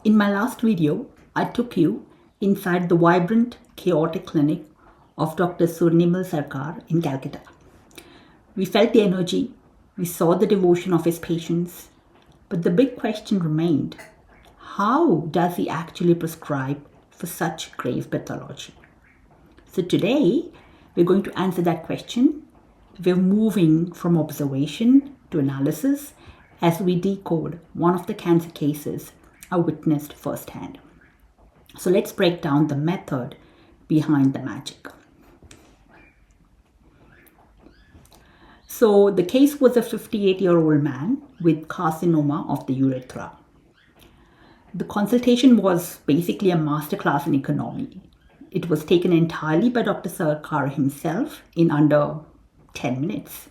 In my last video, I took you inside the vibrant, chaotic clinic of Dr. Sunirmal Sarkar in Calcutta. We felt the energy, we saw the devotion of his patients, but the big question remained, how does he actually prescribe for such grave pathology? So today, we're going to answer that question. We're moving from observation to analysis as we decode one of the cancer cases I witnessed firsthand. So let's break down the method behind the magic. So the case was a 58-year-old man with carcinoma of the urethra. The consultation was basically a masterclass in economy. It was taken entirely by Dr. Sarkar himself in under 10 minutes.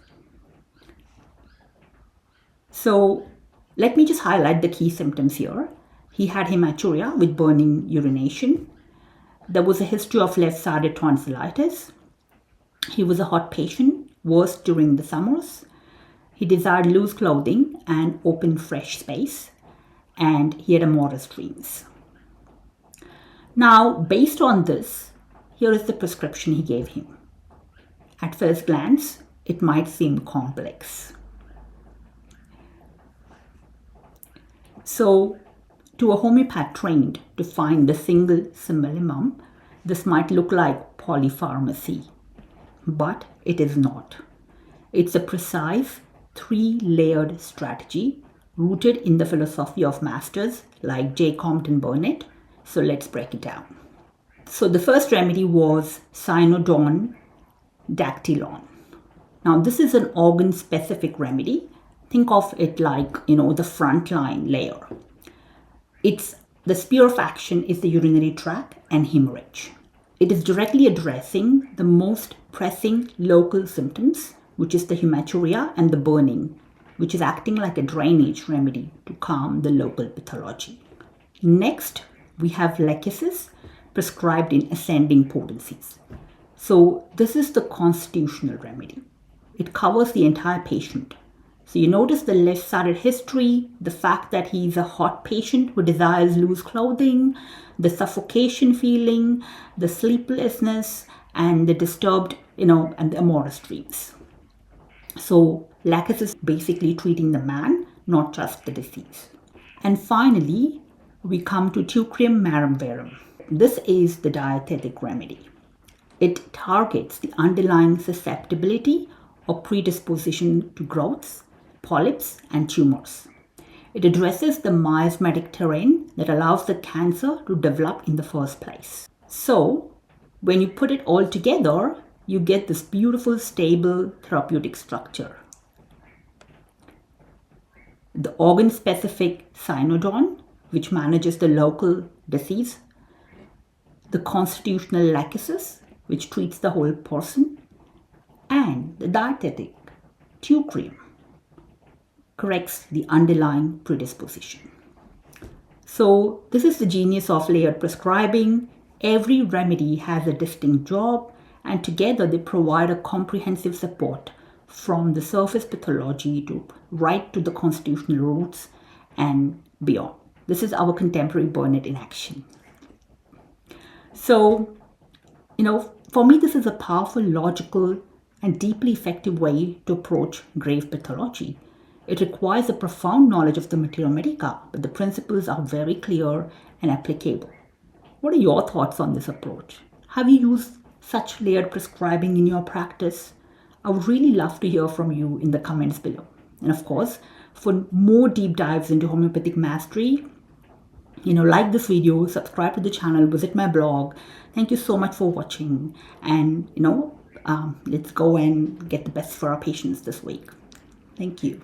So let me just highlight the key symptoms here. He had hematuria with burning urination. There was a history of left-sided tonsillitis. He was a hot patient, worst during the summers. He desired loose clothing and open, fresh space. And he had amorous dreams. Now, based on this, here is the prescription he gave him. At first glance, it might seem complex. So, to a homeopath trained to find the single symbolimum, this might look like polypharmacy, but it is not. It's a precise, three-layered strategy rooted in the philosophy of masters like Jacob and Burnett. So let's break it down. So the first remedy was Cynodon dactylon. Now this is an organ-specific remedy. Think of it like, the frontline layer. The sphere of action is the urinary tract and hemorrhage. It is directly addressing the most pressing local symptoms, which is the hematuria and the burning, which is acting like a drainage remedy to calm the local pathology. Next, we have lachesis prescribed in ascending potencies. So this is the constitutional remedy. It covers the entire patient. So you notice the left-sided history, the fact that he's a hot patient who desires loose clothing, the suffocation feeling, the sleeplessness, and the disturbed, and the amorous dreams. So lachesis is basically treating the man, not just the disease. And finally, we come to Teucrium marum verum. This is the Diathetic Remedy. It targets the underlying susceptibility or predisposition to growths, polyps, and tumors. It addresses the miasmatic terrain that allows the cancer to develop in the first place. So, when you put it all together, you get this beautiful, stable therapeutic structure. The organ-specific Cynodon, which manages the local disease, the constitutional lachesis, which treats the whole person, and the dietetic Teucrium corrects the underlying predisposition. So this is the genius of layered prescribing. Every remedy has a distinct job, and together they provide a comprehensive support from the surface pathology to right to the constitutional roots and beyond. This is our contemporary Burnett in action. So, for me, this is a powerful, logical, and deeply effective way to approach grave pathology. It requires a profound knowledge of the materia medica, but the principles are very clear and applicable. What are your thoughts on this approach? Have you used such layered prescribing in your practice? I would really love to hear from you in the comments below. And of course, for more deep dives into homeopathic mastery, like this video, subscribe to the channel, visit my blog. Thank you so much for watching. And, let's go and get the best for our patients this week. Thank you.